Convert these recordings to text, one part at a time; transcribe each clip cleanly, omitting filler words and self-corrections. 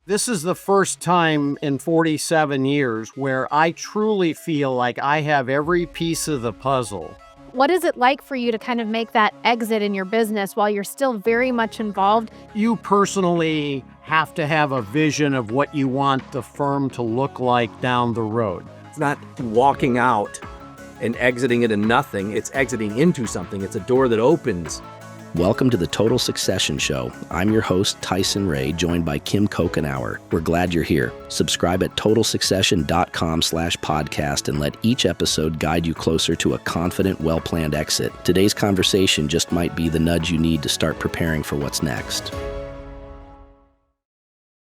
This is the first time in 47 years where I truly feel like I have every piece of the puzzle. What is it like for you to kind of make that exit in your business while you're still very much involved? You personally have to have a vision of what you want the firm to look like down the road. It's not walking out and exiting into nothing. It's exiting into something. It's a door that opens. Welcome to the Total Succession Show. I'm your host, Tyson Ray, joined by Kim Cochenour. We're glad you're here. Subscribe at totalsuccession.com/podcast and let each episode guide you closer to a confident, well-planned exit. Today's conversation just might be the nudge you need to start preparing for what's next.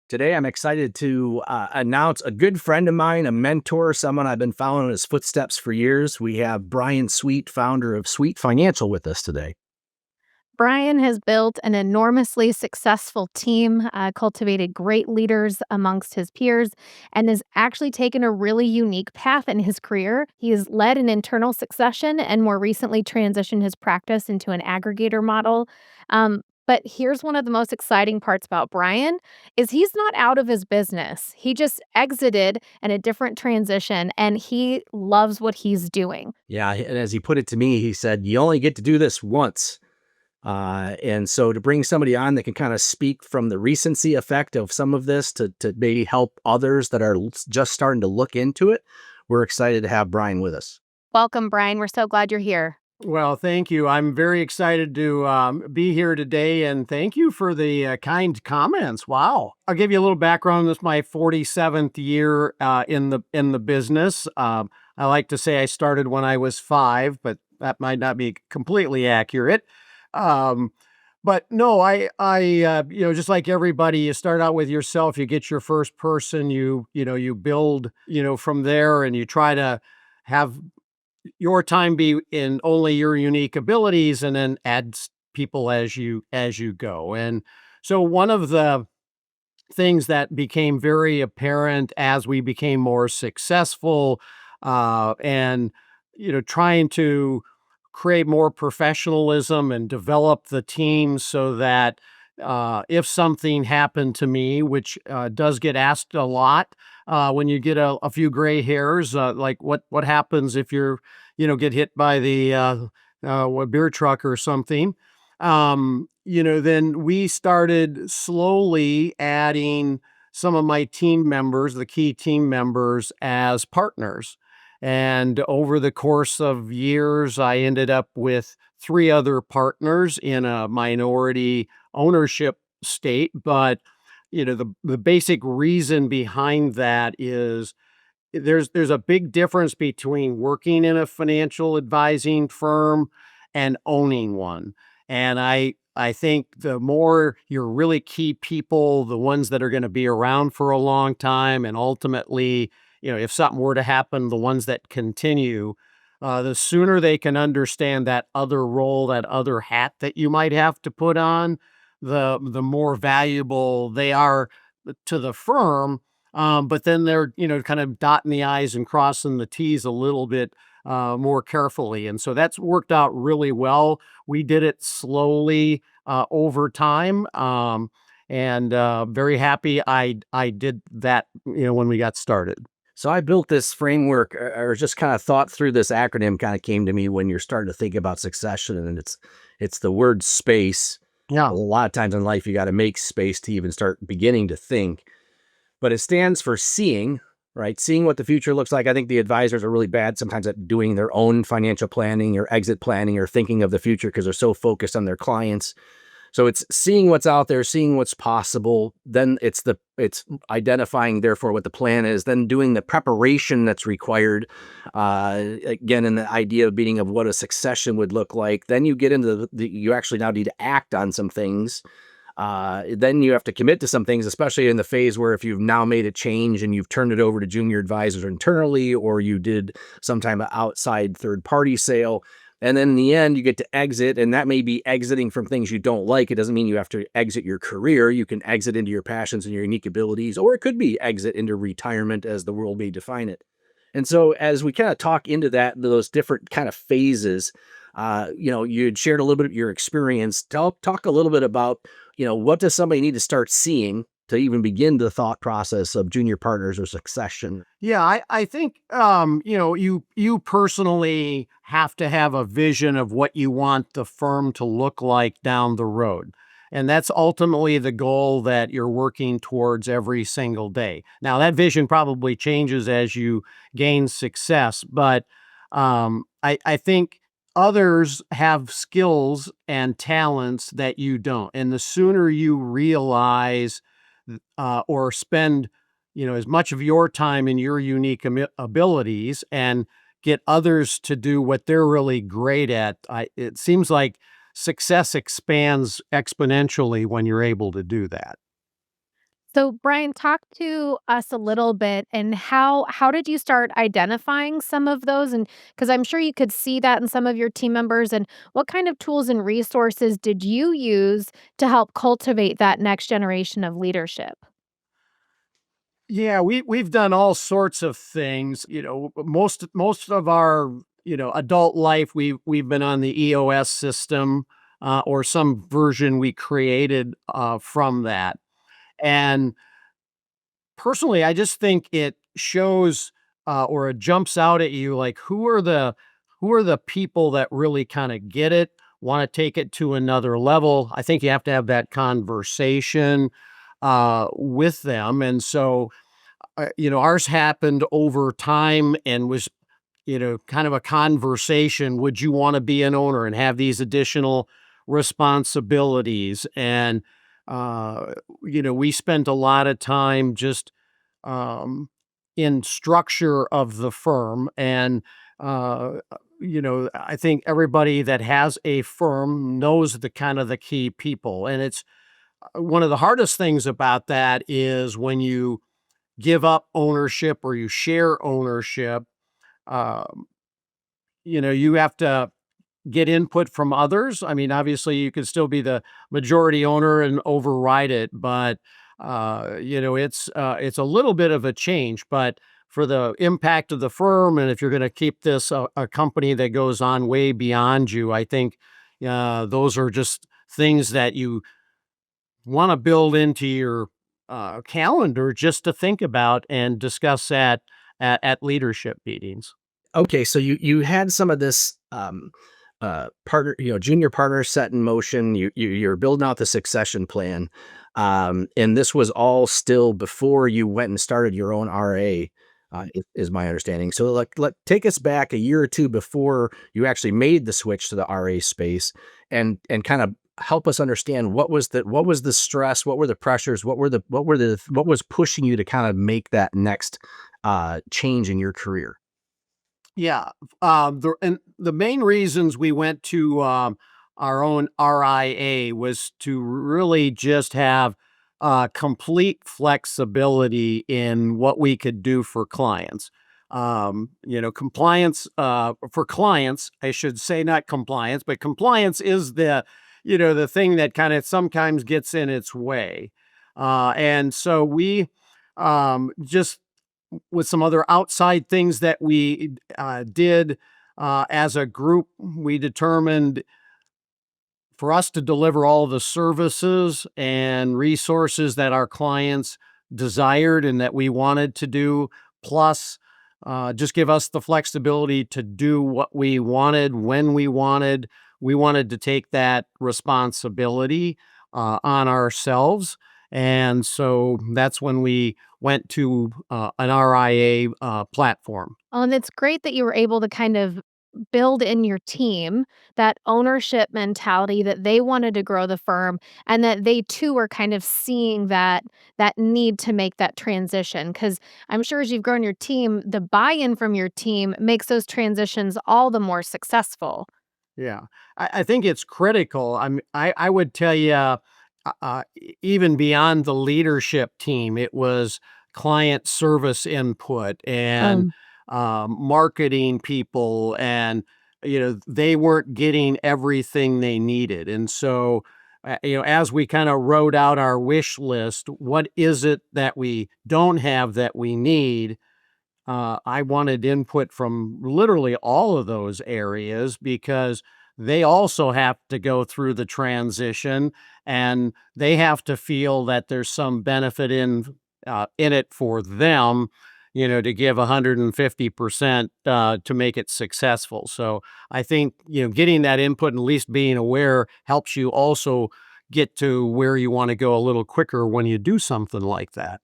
Today, I'm excited to announce a good friend of mine, a mentor, someone I've been following in his footsteps for years. We have Bryan S.P.A.C.E, founder of S.P.A.C.E Financial, with us today. Bryan has built an enormously successful team, cultivated great leaders amongst his peers, and has actually taken a really unique path in his career. He has led an internal succession and more recently transitioned his practice into an aggregator model. But here's one of the most exciting parts about Bryan is he's not out of his business. He just exited in a different transition and he loves what he's doing. Yeah, and as he put it to me, he said, you only get to do this once. And so to bring somebody on that can kind of speak from the recency effect of some of this to maybe help others that are just starting to look into it, we're excited to have Bryan with us. Welcome, Bryan. We're so glad you're here. Well, thank you. I'm very excited to be here today, and thank you for the kind comments. Wow. I'll give you a little background. This is my 47th year in the business. I like to say I started when I was 5, but that might not be completely accurate. But no, just like everybody, you start out with yourself, you get your first person, you build, from there, and you try to have your time be in only your unique abilities and then add people as you go. And so one of the things that became very apparent as we became more successful, and, trying to create more professionalism and develop the team so that if something happened to me, which does get asked a lot when you get a few gray hairs, like what happens if you're, get hit by the a beer truck or something, then we started slowly adding some of my team members, the key team members, as partners. And over the course of years, I ended up with 3 other partners in a minority ownership state. But, the basic reason behind that is there's a big difference between working in a financial advising firm and owning one. And I think the more your really key people, the ones that are going to be around for a long time, and ultimately, if something were to happen, the ones that continue, the sooner they can understand that other role, that other hat that you might have to put on, the more valuable they are to the firm. But then they're, kind of dotting the I's and crossing the T's a little bit more carefully. And so that's worked out really well. We did it slowly over time. And very happy I did that, when we got started. So I built this framework or just kind of thought through this acronym kind of came to me when you're starting to think about succession, and it's the word space. Yeah. A lot of times in life, you got to make space to even start beginning to think. But it stands for seeing, right? Seeing what the future looks like. I think the advisors are really bad sometimes at doing their own financial planning or exit planning or thinking of the future because they're so focused on their clients. So it's seeing what's out there, seeing what's possible. Then it's identifying, therefore, what the plan is, then doing the preparation that's required. Again, in the idea of being of what a succession would look like. Then you get into you actually now need to act on some things. Then you have to commit to some things, especially in the phase where if you've now made a change and you've turned it over to junior advisors internally, or you did some type of outside third party sale. And then in the end, you get to exit, and that may be exiting from things you don't like. It doesn't mean you have to exit your career. You can exit into your passions and your unique abilities, or it could be exit into retirement as the world may define it. And so as we kind of talk into those different kind of phases, you had shared a little bit of your experience. Talk a little bit about, what does somebody need to start seeing to even begin the thought process of junior partners or succession? Yeah, I think you personally have to have a vision of what you want the firm to look like down the road. And that's ultimately the goal that you're working towards every single day. Now, that vision probably changes as you gain success, but I think others have skills and talents that you don't. And the sooner you realize or spend as much of your time in your unique abilities and get others to do what they're really great at. It seems like success expands exponentially when you're able to do that. So, Brian, talk to us a little bit and how did you start identifying some of those? And because I'm sure you could see that in some of your team members, and what kind of tools and resources did you use to help cultivate that next generation of leadership? Yeah, we've done all sorts of things. Most of our adult life we've been on the EOS system or some version we created from that. And personally, I just think it shows or it jumps out at you like who are the people that really kind of get it, want to take it to another level. I think you have to have that conversation with them, and so ours happened over time and was kind of a conversation. Would you want to be an owner and have these additional responsibilities? And, we spent a lot of time just um, in structure of the firm. And, I think everybody that has a firm knows the kind of the key people. And it's one of the hardest things about that is when you give up ownership or you share ownership, um, you have to get input from others. I mean, obviously, you can still be the majority owner and override it, but it's a little bit of a change. But for the impact of the firm, and if you're going to keep this a company that goes on way beyond you, I think those are just things that you want to build into your calendar just to think about and discuss at leadership meetings. Okay, so you had some of this partner, junior partners set in motion. You're building out the succession plan, and this was all still before you went and started your own RA. Is my understanding. So, let take us back a year or two before you actually made the switch to the RA space, and kind of help us understand what was the stress, what were the pressures, what was pushing you to kind of make that next change in your career. Yeah, the main reasons we went to our own RIA was to really just have complete flexibility in what we could do for clients. Compliance for clients, I should say, not compliance, but compliance is the thing that kind of sometimes gets in its way, and so we just with some other outside things that we did as a group, we determined for us to deliver all the services and resources that our clients desired and that we wanted to do, plus just give us the flexibility to do what we wanted when we wanted. We wanted to take that responsibility on ourselves. And so that's when we went to an RIA platform. Oh, and it's great that you were able to kind of build in your team that ownership mentality that they wanted to grow the firm and that they too were kind of seeing that need to make that transition because I'm sure as you've grown your team, the buy-in from your team makes those transitions all the more successful. Yeah, I think it's critical. I would tell you, even beyond the leadership team, it was client service input and Um, marketing people, and they weren't getting everything they needed, and so as we kind of wrote out our wish list, what is it that we don't have that we need? I wanted input from literally all of those areas because they also have to go through the transition, and they have to feel that there's some benefit in it for them, to give 150% to make it successful. So I think, getting that input and at least being aware helps you also get to where you want to go a little quicker when you do something like that.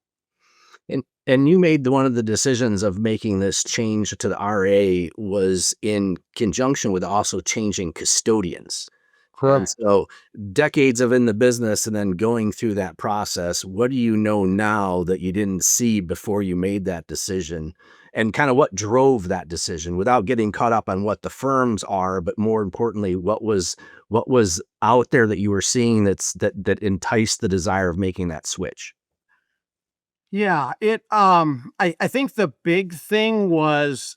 And you made one of the decisions of making this change to the RA was in conjunction with also changing custodians. And Correct. so decades of in the business and then going through that process, what do you know now that you didn't see before you made that decision? And kind of what drove that decision without getting caught up on what the firms are, but more importantly, what was out there that you were seeing that enticed the desire of making that switch? Yeah, I think the big thing was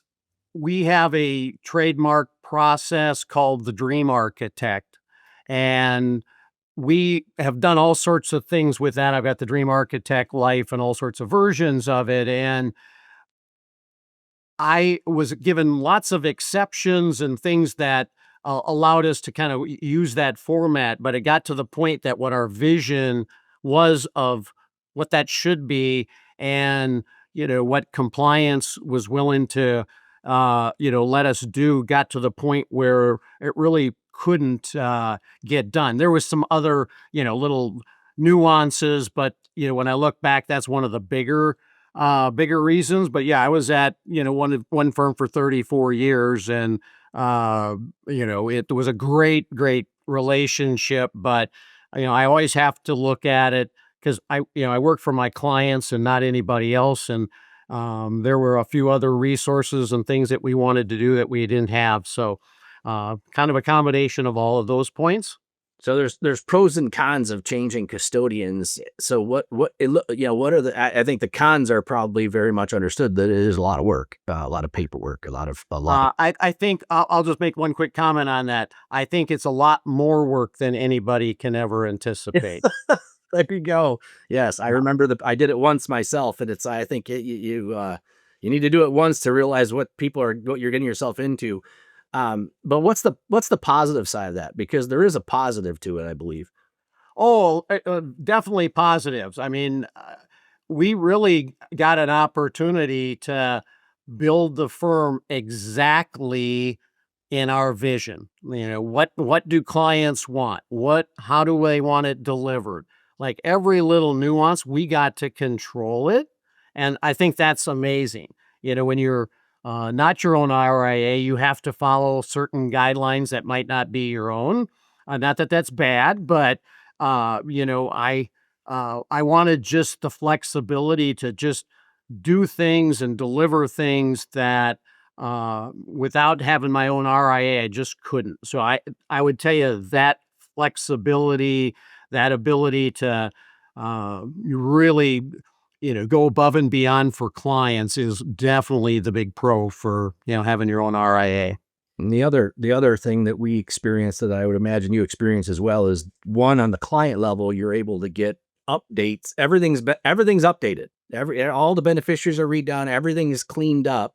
we have a trademark process called the Dream Architect, and we have done all sorts of things with that. I've got the Dream Architect Life and all sorts of versions of it, and I was given lots of exceptions and things that allowed us to kind of use that format, but it got to the point that what our vision was of what that should be, and what compliance was willing to let us do, got to the point where it really couldn't get done. There was some other little nuances, but when I look back, that's one of the bigger reasons. But yeah, I was at, one firm for 34 years, and it was a great relationship, but I always have to look at it because I work for my clients and not anybody else. And there were a few other resources and things that we wanted to do that we didn't have. So kind of a combination of all of those points. So there's pros and cons of changing custodians. So what are I think the cons are probably very much understood that it is a lot of work, a lot of paperwork, a lot of. I think I'll just make one quick comment on that. I think it's a lot more work than anybody can ever anticipate. There you go. Yes, I remember I did it once myself, and I think you need to do it once to realize what you're getting yourself into. But what's the positive side of that? Because there is a positive to it, I believe. Oh, definitely positives. I mean, we really got an opportunity to build the firm exactly in our vision. What do clients want? How do they want it delivered? Like every little nuance, we got to control it. And I think that's amazing. When you're not your own RIA, you have to follow certain guidelines that might not be your own. Not that that's bad, but I wanted just the flexibility to just do things and deliver things that without having my own RIA, I just couldn't. So I would tell you that flexibility, that ability to really go above and beyond for clients is definitely the big pro for having your own RIA. And the other thing that we experience that I would imagine you experience as well is one on the client level, you're able to get updates. Everything's updated. All the beneficiaries are redone. Everything is cleaned up.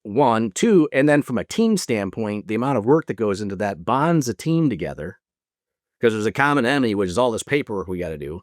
One, two, and then from a team standpoint, the amount of work that goes into that bonds a team together because there's a common enemy, which is all this paperwork we got to do.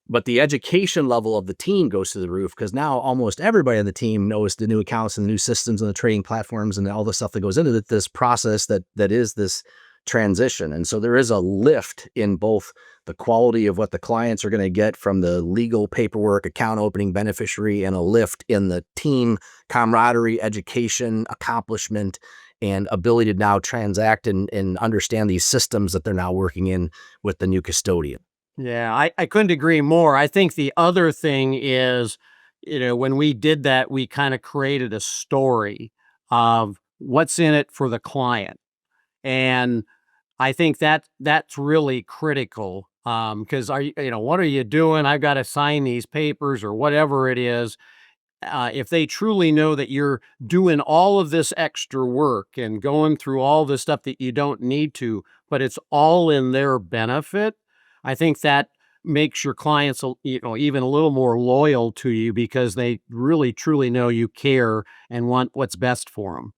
But the education level of the team goes to the roof because now almost everybody on the team knows the new accounts and the new systems and the trading platforms and all the stuff that goes into this process that is this transition. And so there is a lift in both the quality of what the clients are going to get from the legal paperwork, account opening, beneficiary, and a lift in the team camaraderie, education, accomplishment, and ability to now transact and understand these systems that they're now working in with the new custodian. Yeah, I couldn't agree more. I think the other thing is, when we did that, we kind of created a story of what's in it for the client. And I think that's really critical. Because what are you doing? I've got to sign these papers or whatever it is. If they truly know that you're doing all of this extra work and going through all this stuff that you don't need to, but it's all in their benefit, I think that makes your clients, even a little more loyal to you because they really truly know you care and want what's best for them.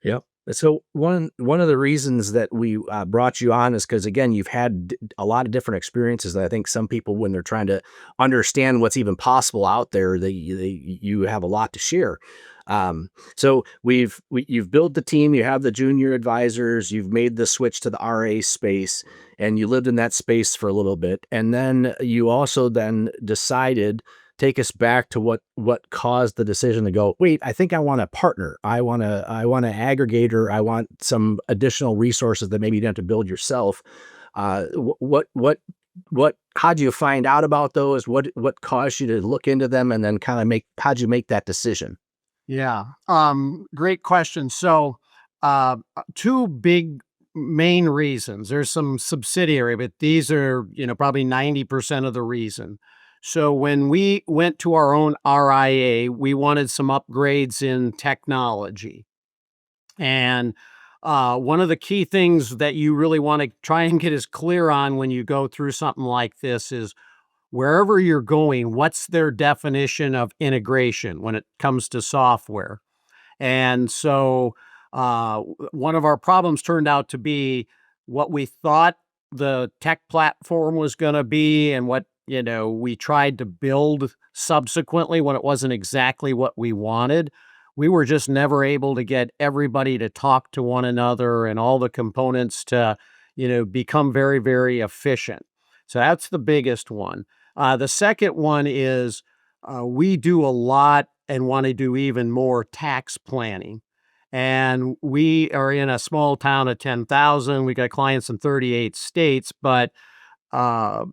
Yep. So one of the reasons that we brought you on is because, again, you've had a lot of different experiences that I think some people, when they're trying to understand what's even possible out there, you have a lot to share. So you've built the team, you have the junior advisors, you've made the switch to the RA space, and you lived in that space for a little bit, and then you also then decided. Take us back to what caused the decision to go, wait, I think I want a partner. I want an aggregator. I want some additional resources that maybe you don't have to build yourself. How'd you find out about those? What caused you to look into them, and then kind of how'd you make that decision? Yeah. Great question. So, two big main reasons. There's some subsidiary, but these are, probably 90% of the reason. So when we went to our own RIA, we wanted some upgrades in technology. And one of the key things that you really want to try and get as clear on when you go through something like this is wherever you're going, what's their definition of integration when it comes to software? And so one of our problems turned out to be what we thought the tech platform was going to be and what, we tried to build subsequently when it wasn't exactly what we wanted. We were just never able to get everybody to talk to one another and all the components to, become very, very efficient. So that's the biggest one. The second one is we do a lot and want to do even more tax planning. And we are in a small town of 10,000. We got clients in 38 states, but uh,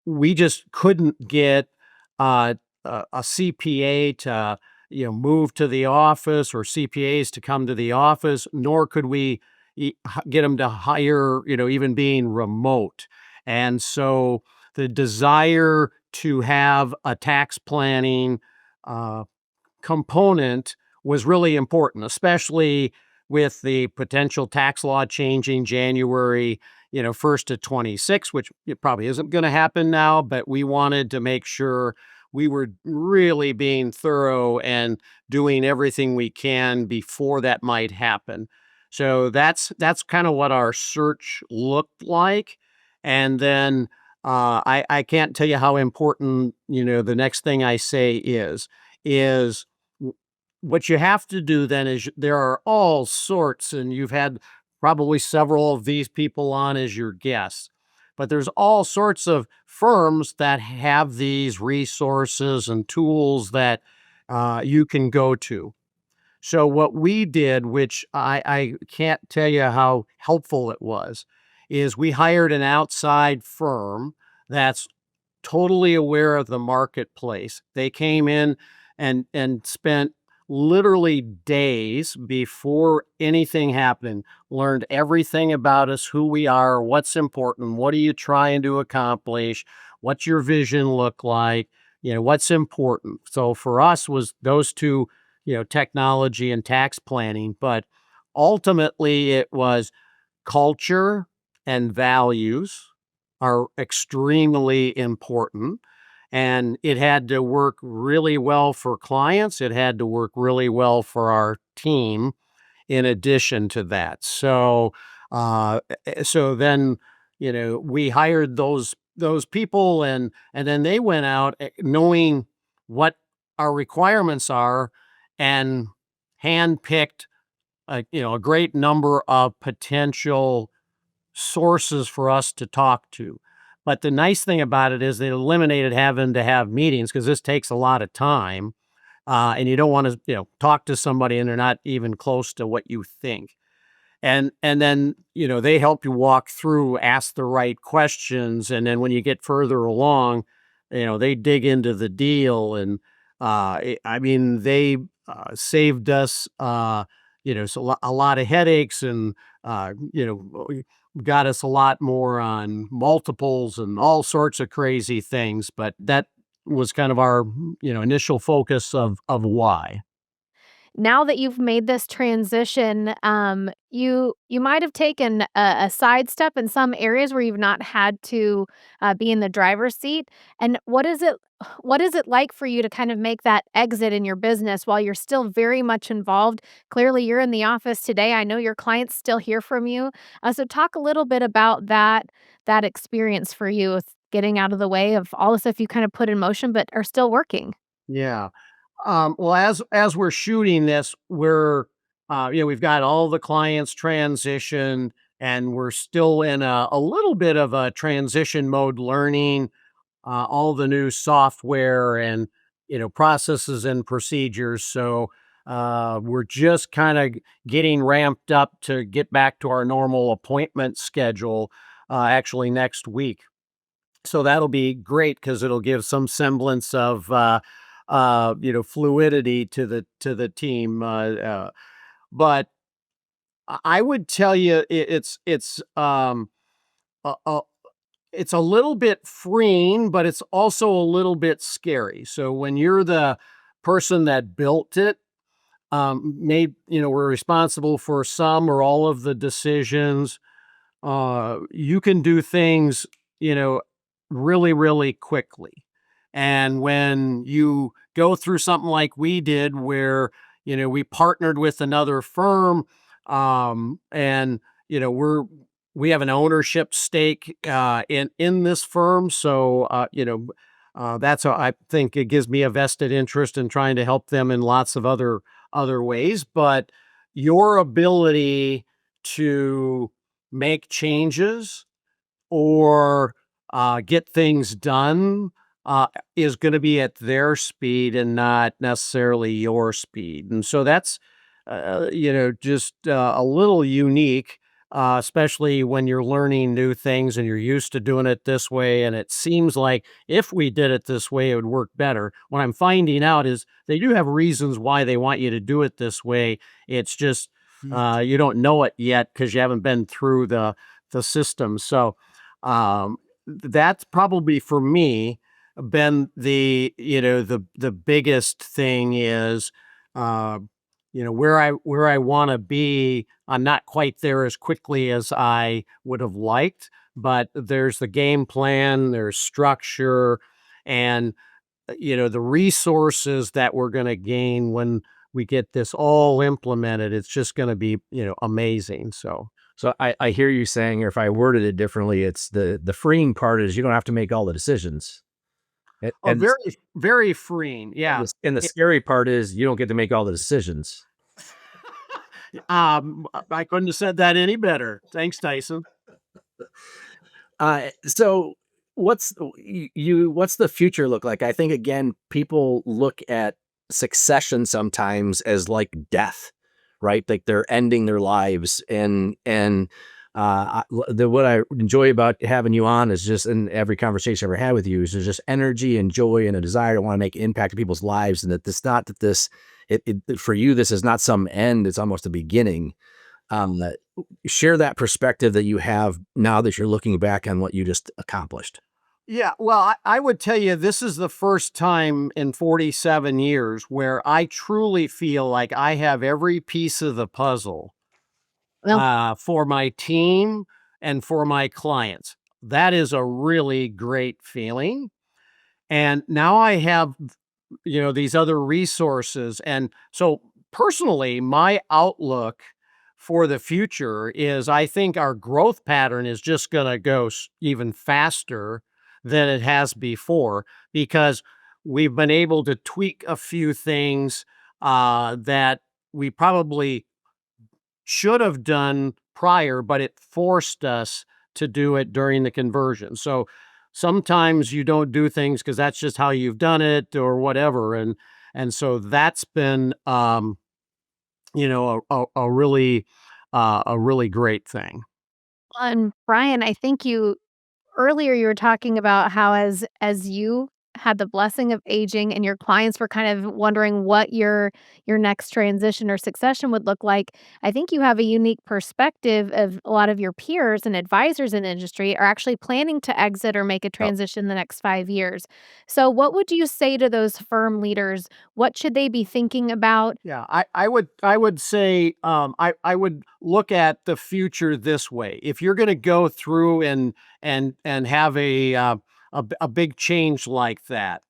we just couldn't get uh, a CPA to move to the office or CPAs to come to the office, nor could we get them to hire, even being remote. And so the desire to have a tax planning uh, component was really important, especially with the potential tax law changing January, 1st to 26, which it probably isn't going to happen now, but we wanted to make sure we were really being thorough and doing everything we can before that might happen. So that's kind of what our search looked like. And then I can't tell you how important, the next thing I say is what you have to do then is there are all sorts, and you've had probably several of these people on as your guests, but there's all sorts of firms that have these resources and tools that you can go to. So what we did, which I can't tell you how helpful it was, is we hired an outside firm that's totally aware of the marketplace. They came in and spent literally days before anything happened, learned everything about us, who we are, what's important, what are you trying to accomplish, what's your vision look like, what's important. So for us was those two, technology and tax planning, but ultimately it was culture and values are extremely important. And it had to work really well for clients. It had to work really well for our team in addition to that. So, so then, we hired those people and then they went out knowing what our requirements are and handpicked a great number of potential sources for us to talk to. But the nice thing about it is they eliminated having to have meetings because this takes a lot of time, and you don't want to, talk to somebody and they're not even close to what you think. And then, they help you walk through, ask the right questions, and then when you get further along, they dig into the deal and, I mean, they, saved us, so a lot of headaches and, got us a lot more on multiples and all sorts of crazy things, but that was kind of our, initial focus of why. now that you've made this transition, you might have taken a sidestep in some areas where you've not had to be in the driver's seat. And what is it like for you to kind of make that exit in your business while you're still very much involved? Clearly, you're in the office today. I know your clients still hear from you. So talk a little bit about that experience for you with getting out of the way of all the stuff you kind of put in motion, but are still working. Yeah. Well, as we're shooting this, we've got all the clients transitioned, and we're still in a little bit of a transition mode, learning all the new software and processes and procedures. So we're just kind of getting ramped up to get back to our normal appointment schedule. Actually, next week. So that'll be great because it'll give some semblance of fluidity to the team. But I would tell you a, a, it's a little bit freeing, but it's also a little bit scary. So when you're the person that built it, we're responsible for some or all of the decisions. You can do things, you know, really, really quickly. And when you go through something like we did, where, we partnered with another firm, and, we have an ownership stake in this firm. So, that's how I think it gives me a vested interest in trying to help them in lots of other ways. But your ability to make changes or get things done uh, is going to be at their speed and not necessarily your speed. And so that's, just a little unique, especially when you're learning new things and you're used to doing it this way. And it seems like if we did it this way, it would work better. What I'm finding out is they do have reasons why they want you to do it this way. It's just you don't know it yet because you haven't been through the system. So that's probably for me been the biggest thing is uh, where I want to be. I'm not quite there as quickly as I would have liked, but there's the game plan, there's structure, and the resources that we're going to gain when we get this all implemented. It's just going to be amazing. So. So I hear you saying, or if I worded it differently, it's the freeing part is you don't have to make all the decisions. And, Oh, and, very, very freeing. Yeah. and the scary part is you don't get to make all the decisions. I couldn't have said that any better. Thanks, Tyson. So what's the future look like? I think again, people look at succession sometimes as like death, right? Like they're ending their lives. What I enjoy about having you on is just in every conversation I've ever had with you is there's just energy and joy and a desire to want to make impact to people's lives. And that this not that this it for you, this is not some end, it's almost a beginning. That share that perspective that you have now that you're looking back on what you just accomplished. Yeah, well, I would tell you this is the first time in 47 years where I truly feel like I have every piece of the puzzle Well, for my team and for my clients. That is a really great feeling. And now I have, these other resources. And so personally, my outlook for the future is I think our growth pattern is just going to go even faster than it has before because we've been able to tweak a few things that we probably should have done prior, but it forced us to do it during the conversion. So sometimes you don't do things because that's just how you've done it or whatever. And so that's been a really great thing. and Brian, I think you earlier you were talking about how as you had the blessing of aging and your clients were kind of wondering what your next transition or succession would look like, I think you have a unique perspective of a lot of your peers and advisors in the industry are actually planning to exit or make a Yep. transition in the next 5 years. So what would you say to those firm leaders? What should they be thinking about? Yeah, I would say I would look at the future this way. If you're going to go through and have a big change like that,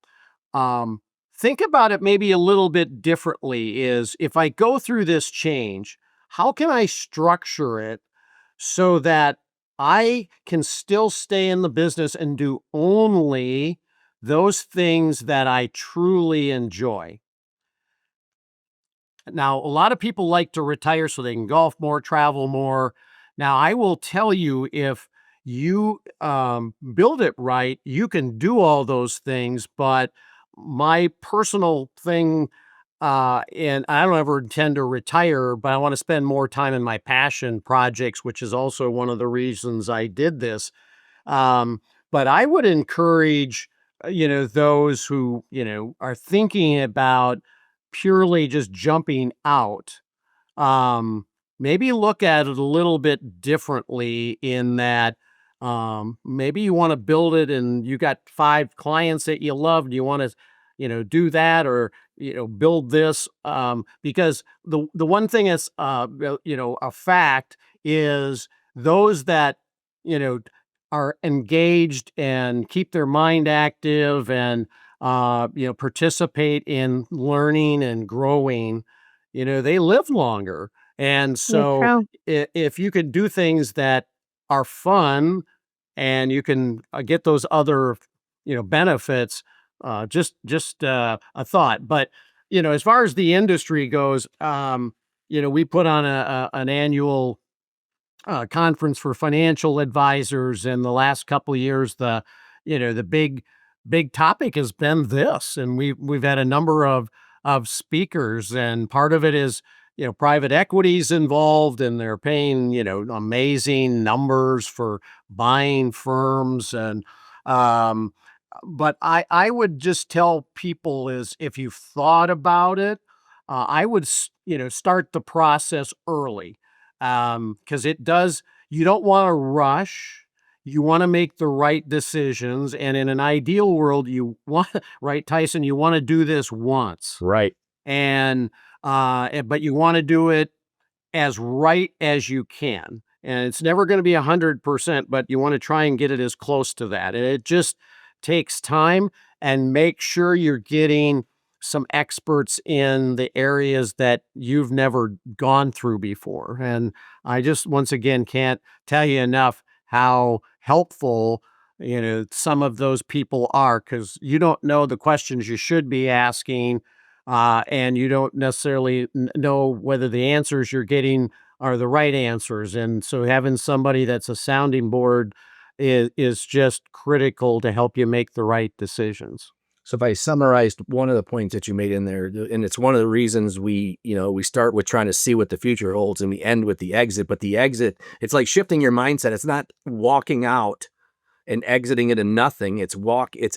um, think about it maybe a little bit differently. Is if I go through this change, how can I structure it so that I can still stay in the business and do only those things that I truly enjoy? Now, a lot of people like to retire so they can golf more, travel more. Now, I will tell you, if you build it right, you can do all those things. But my personal thing, and I don't ever intend to retire, but I want to spend more time in my passion projects, which is also one of the reasons I did this. Um, but I would encourage, those who, are thinking about purely just jumping out, um, maybe look at it a little bit differently in that maybe you want to build it and you got 5 clients that you love. Do you want to, do that, or, build this? Because the one thing is, a fact is those that, you know, are engaged and keep their mind active and, participate in learning and growing, they live longer. And Yeah, so true. if you can do things that are fun and you can get those other, benefits, just a thought. But, as far as the industry goes, we put on an annual conference for financial advisors. In the last couple of years, the big topic has been this, and we've had a number of speakers, and part of it is, private equities involved, and they're paying, amazing numbers for buying firms. And um but I would just tell people, is if you've thought about it, I would start the process early, because it does. You don't want to rush. You want to make the right decisions, and in an ideal world, you want right, Tyson. You want to do this once, Right. and but you want to do it as right as you can. And it's never going to be 100%, but you want to try and get it as close to that. And it just takes time, and make sure you're getting some experts in the areas that you've never gone through before. And I just, once again, can't tell you enough how helpful, some of those people are, because you don't know the questions you should be asking, and you don't necessarily know whether the answers you're getting are the right answers. And so having somebody that's a sounding board is just critical to help you make the right decisions. So if I summarized one of the points that you made in there, and it's one of the reasons we start with trying to see what the future holds and we end with the exit, but the exit, it's like shifting your mindset. It's not walking out and exiting into nothing. It's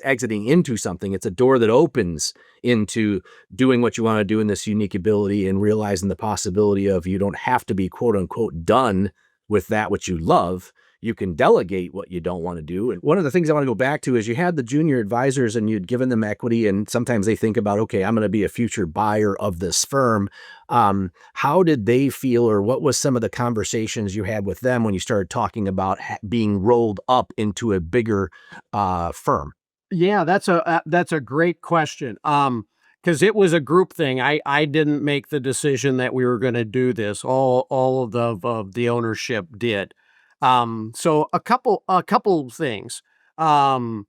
exiting into something. It's a door that opens into doing what you want to do in this unique ability, and realizing the possibility of, you don't have to be quote unquote done with that which you love. You can delegate what you don't want to do. And one of the things I want to go back to is, you had the junior advisors and you'd given them equity, and sometimes they think about, okay, I'm going to be a future buyer of this firm. How did they feel, or what was some of the conversations you had with them when you started talking about being rolled up into a bigger firm? Yeah, that's a great question. Because it was a group thing. I didn't make the decision that we were going to do this. All of the ownership did. So a couple things. Um,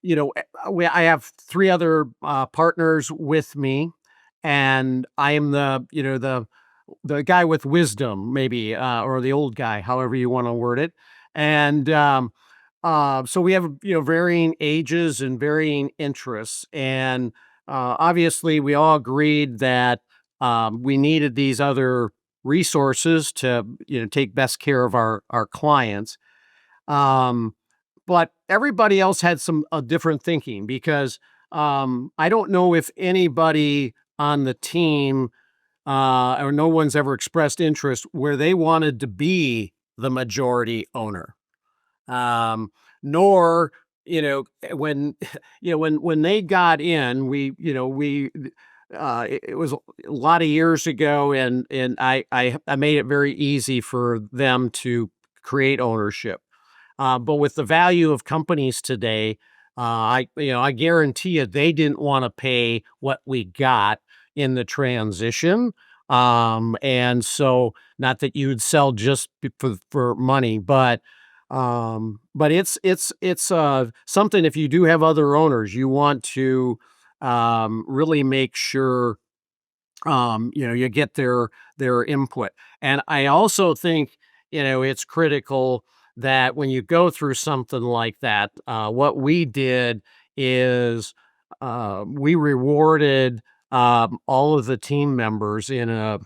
I have 3 other partners with me, and I am the guy with wisdom, maybe, or the old guy, however you want to word it. And so we have, varying ages and varying interests, and obviously we all agreed that we needed these other resources to, take best care of our clients. Um, but everybody else had some different thinking because I don't know if anybody on the team or no one's ever expressed interest where they wanted to be the majority owner. Nor, when, when they got in, it was a lot of years ago, and I made it very easy for them to create ownership. But with the value of companies today, I guarantee you they didn't want to pay what we got in the transition. And so, not that you'd sell just for money, but it's something. If you do have other owners, you want to really make sure you get their input. And I also think, it's critical that when you go through something like that, what we did is we rewarded all of the team members in a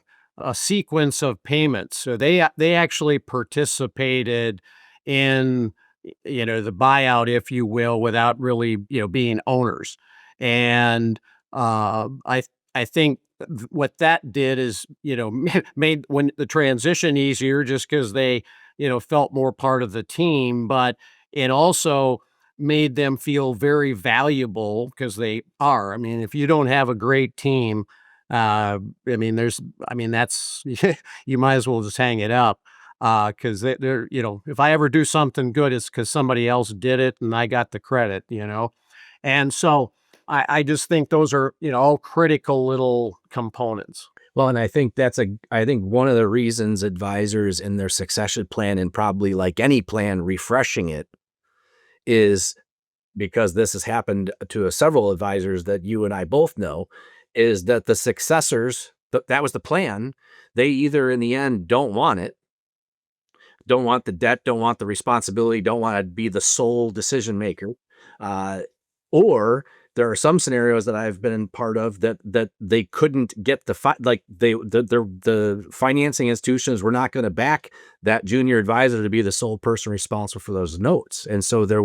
sequence of payments. So they actually participated in the buyout, if you will, without really being owners. And I think what that did is, made when the transition easier just because they, felt more part of the team, but it also made them feel very valuable because they are. I mean, if you don't have a great team, that's, you might as well just hang it up. Because they're, if I ever do something good, it's because somebody else did it and I got the credit. And so, I just think those are, all critical little components. Well, and I think one of the reasons advisors in their succession plan, and probably like any plan, refreshing it, is because this has happened to several advisors that you and I both know, is that the successors, that was the plan. They either in the end don't want it, don't want the debt, don't want the responsibility, don't want to be the sole decision maker. Uh, or there are some scenarios that I've been part of that they couldn't get the financing institutions were not going to back that junior advisor to be the sole person responsible for those notes. And so there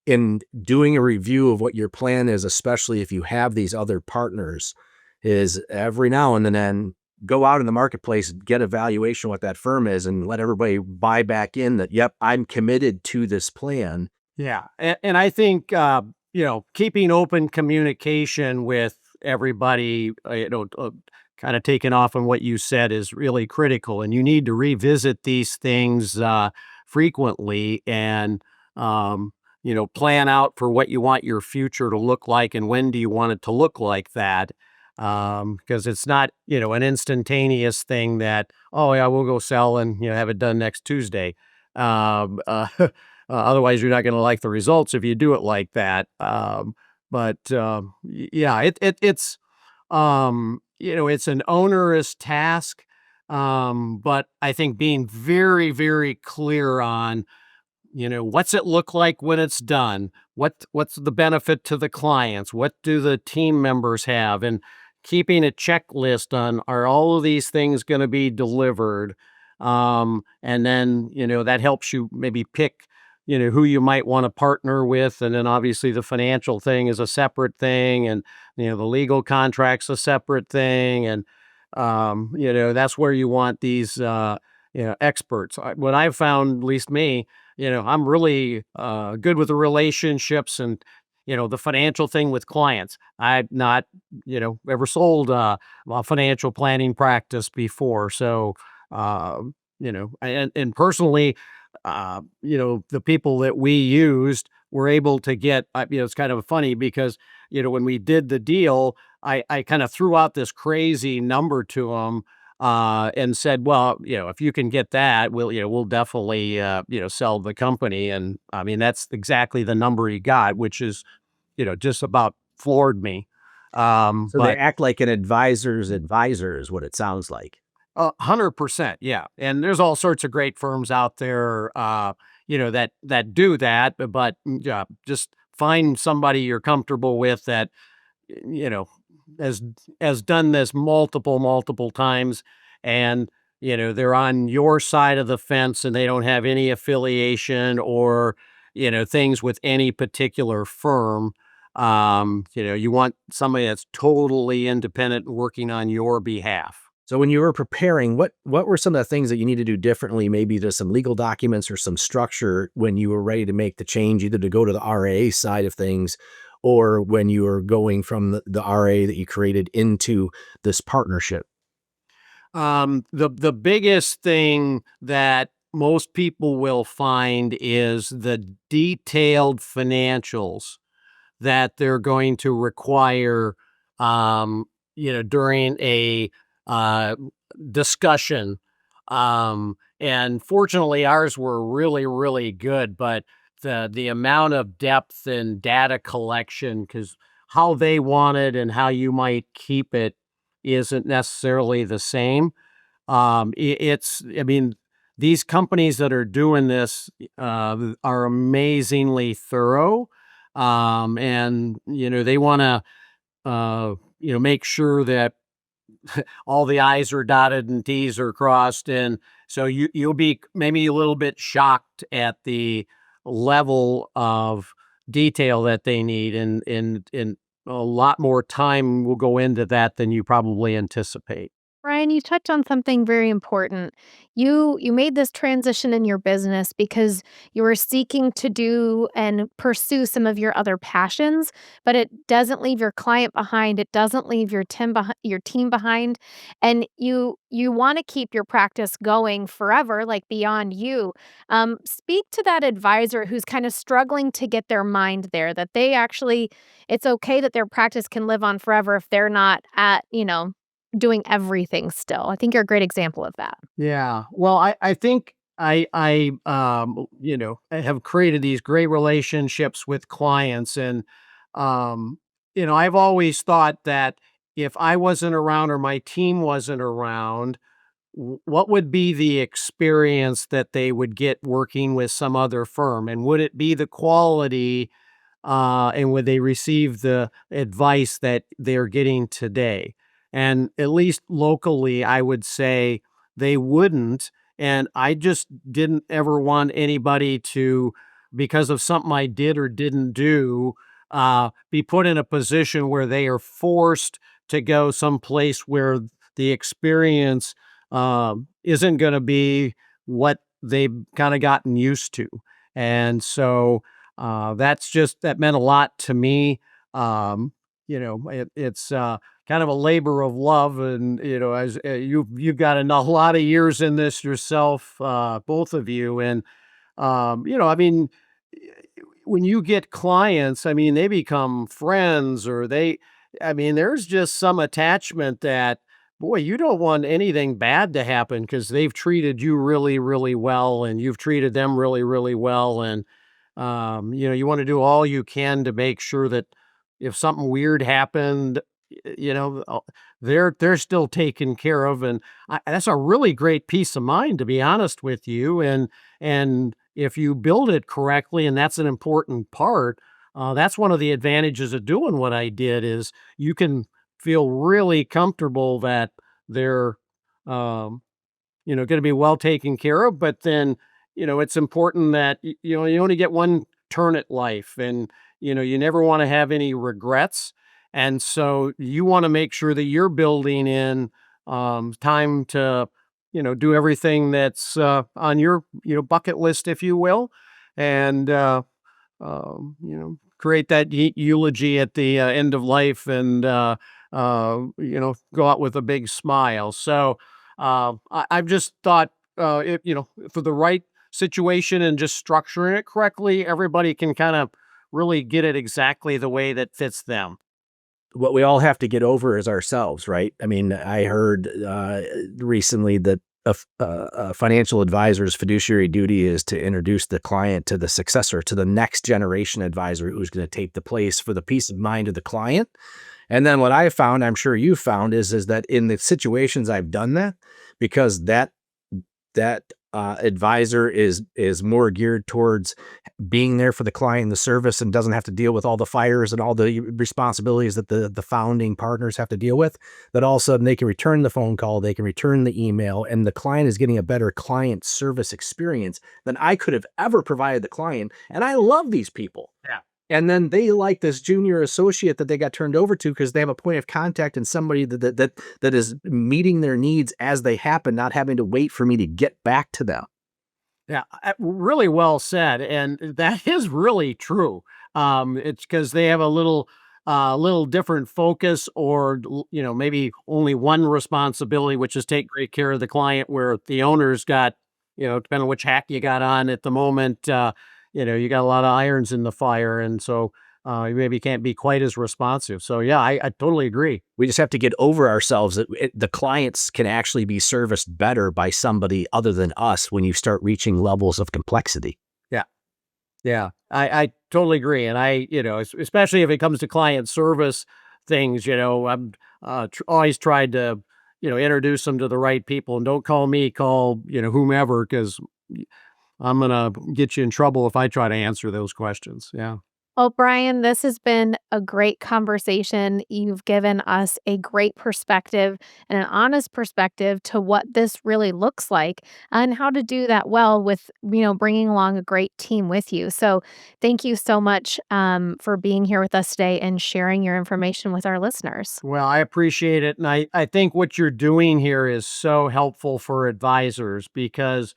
in doing a review of what your plan is, especially if you have these other partners, is every now and then go out in the marketplace, get a valuation of what that firm is, and let everybody buy back in that, yep, I'm committed to this plan. Yeah. And I think, keeping open communication with everybody, kind of taking off on what you said is really critical. And you need to revisit these things frequently and, plan out for what you want your future to look like and when do you want it to look like that. Because it's not, an instantaneous thing that, oh, yeah, we'll go sell and, have it done next Tuesday. Um, uh, Otherwise, you're not going to like the results if you do it like that. Yeah, it's an onerous task. But I think being very, very clear on, what's it look like when it's done? What's the benefit to the clients? What do the team members have? And keeping a checklist on, are all of these things going to be delivered? And then, that helps you maybe pick, who you might want to partner with. And then obviously the financial thing is a separate thing. And, the legal contract's a separate thing. And, that's where you want these, experts. What I've found, at least me, I'm really good with the relationships and, the financial thing with clients. I've not, ever sold a financial planning practice before. So, and personally, the people that we used were able to get, it's kind of funny because, when we did the deal, I kind of threw out this crazy number to them and said, well, if you can get that, we'll definitely, sell the company. And I mean, that's exactly the number he got, which is, just about floored me. So they act like an advisor's advisor is what it sounds like. 100%, yeah. And there's all sorts of great firms out there, that do that. But yeah, just find somebody you're comfortable with that, you know, has done this multiple times, and they're on your side of the fence and they don't have any affiliation or, things with any particular firm. You want somebody that's totally independent and working on your behalf. So when you were preparing, what were some of the things that you need to do differently? Maybe there's some legal documents or some structure when you were ready to make the change, either to go to the RA side of things or when you were going from the RA that you created into this partnership. The biggest thing that most people will find is the detailed financials that they're going to require, during a uh, discussion. And fortunately, ours were really, really good, but the amount of depth and data collection, because how they want it and how you might keep it isn't necessarily the same. I mean, these companies that are doing this are amazingly thorough, and they want to make sure that all the I's are dotted and T's are crossed, and so you'll be maybe a little bit shocked at the level of detail that they need, and a lot more time will go into that than you probably anticipate. Brian, you touched on something very important. You made this transition in your business because you were seeking to do and pursue some of your other passions, but it doesn't leave your client behind. It doesn't leave your team behind, and you want to keep your practice going forever, like beyond you. Speak to that advisor who's kind of struggling to get their mind there. That they actually, it's okay that their practice can live on forever if they're not at doing everything still. I think you're a great example of that. Yeah. Well, I think I have created these great relationships with clients, and I've always thought that if I wasn't around or my team wasn't around, what would be the experience that they would get working with some other firm, and would it be the quality, and would they receive the advice that they're getting today? And at least locally, I would say they wouldn't. And I just didn't ever want anybody to, because of something I did or didn't do, be put in a position where they are forced to go someplace where the experience isn't going to be what they've kind of gotten used to. And so that meant a lot to me. It's kind of a labor of love, and as you've got a lot of years in this yourself, both of you, and I mean, when you get clients, I mean, they become friends, or I mean, there's just some attachment that, boy, you don't want anything bad to happen because they've treated you really, really well, and you've treated them really, really well, and you want to do all you can to make sure that if something weird happened, they're still taken care of, and that's a really great peace of mind, to be honest with you. And if you build it correctly, and that's an important part, that's one of the advantages of doing what I did is you can feel really comfortable that they're um, going to be well taken care of. But then, it's important that you only get one turn at life, and you never want to have any regrets. And so you want to make sure that you're building in time to, do everything that's on your, bucket list, if you will, and create that eulogy at the end of life, and go out with a big smile. So I've just thought, for the right situation and just structuring it correctly, everybody can kind of really get it exactly the way that fits them. What we all have to get over is ourselves, right? I mean, I heard recently that a financial advisor's fiduciary duty is to introduce the client to the successor, to the next generation advisor who's going to take the place for the peace of mind of the client. And then what I found, I'm sure you found, is that in the situations I've done that, because that advisor is more geared towards being there for the client and the service and doesn't have to deal with all the fires and all the responsibilities that the founding partners have to deal with, that all of a sudden they can return the phone call, they can return the email, and the client is getting a better client service experience than I could have ever provided the client. And I love these people. Yeah. And then they like this junior associate that they got turned over to because they have a point of contact and somebody that is meeting their needs as they happen, not having to wait for me to get back to them. Yeah, really well said, and that is really true. It's because they have a little different focus, or maybe only one responsibility, which is take great care of the client. Where the owner's got, depending on which hack you got on at the moment, you got a lot of irons in the fire, and so you maybe can't be quite as responsive. So yeah, I totally agree. We just have to get over ourselves that the clients can actually be serviced better by somebody other than us when you start reaching levels of complexity. Yeah, I totally agree. And especially if it comes to client service things, I'm always tried to, introduce them to the right people, and don't call me, call, whomever, because I'm going to get you in trouble if I try to answer those questions. Yeah. Well, Bryan, this has been a great conversation. You've given us a great perspective and an honest perspective to what this really looks like and how to do that well with, bringing along a great team with you. So thank you so much for being here with us today and sharing your information with our listeners. Well, I appreciate it. And I think what you're doing here is so helpful for advisors because,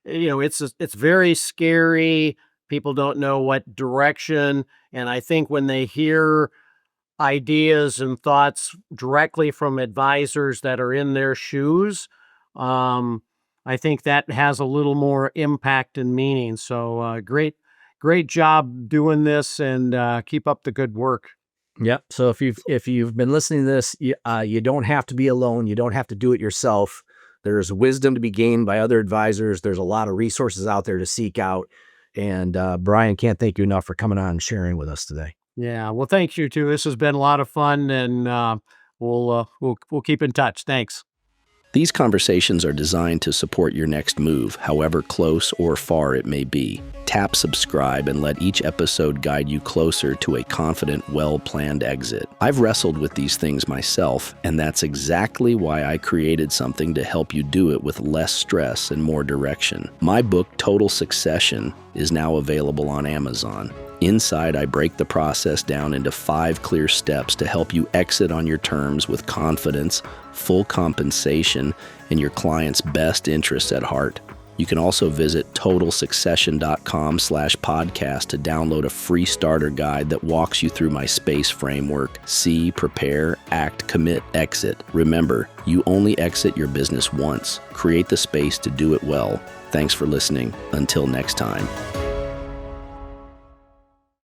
it's very scary. People don't know what direction. And I think when they hear ideas and thoughts directly from advisors that are in their shoes, I think that has a little more impact and meaning. So great job doing this, and keep up the good work. Yep. So if you've been listening to this, you don't have to be alone. You don't have to do it yourself. There's wisdom to be gained by other advisors. There's a lot of resources out there to seek out. And Bryan, can't thank you enough for coming on and sharing with us today. Yeah. Well, thanks you too. This has been a lot of fun, and we'll keep in touch. Thanks. These conversations are designed to support your next move, however close or far it may be. Tap subscribe and let each episode guide you closer to a confident, well-planned exit. I've wrestled with these things myself, and that's exactly why I created something to help you do it with less stress and more direction. My book, Total Succession, is now available on Amazon. Inside, I break the process down into 5 clear steps to help you exit on your terms with confidence, full compensation, and your client's best interests at heart. You can also visit totalsuccession.com/podcast to download a free starter guide that walks you through my SPACE framework: see, prepare, act, commit, exit. Remember, you only exit your business once. Create the space to do it well. Thanks for listening. Until next time.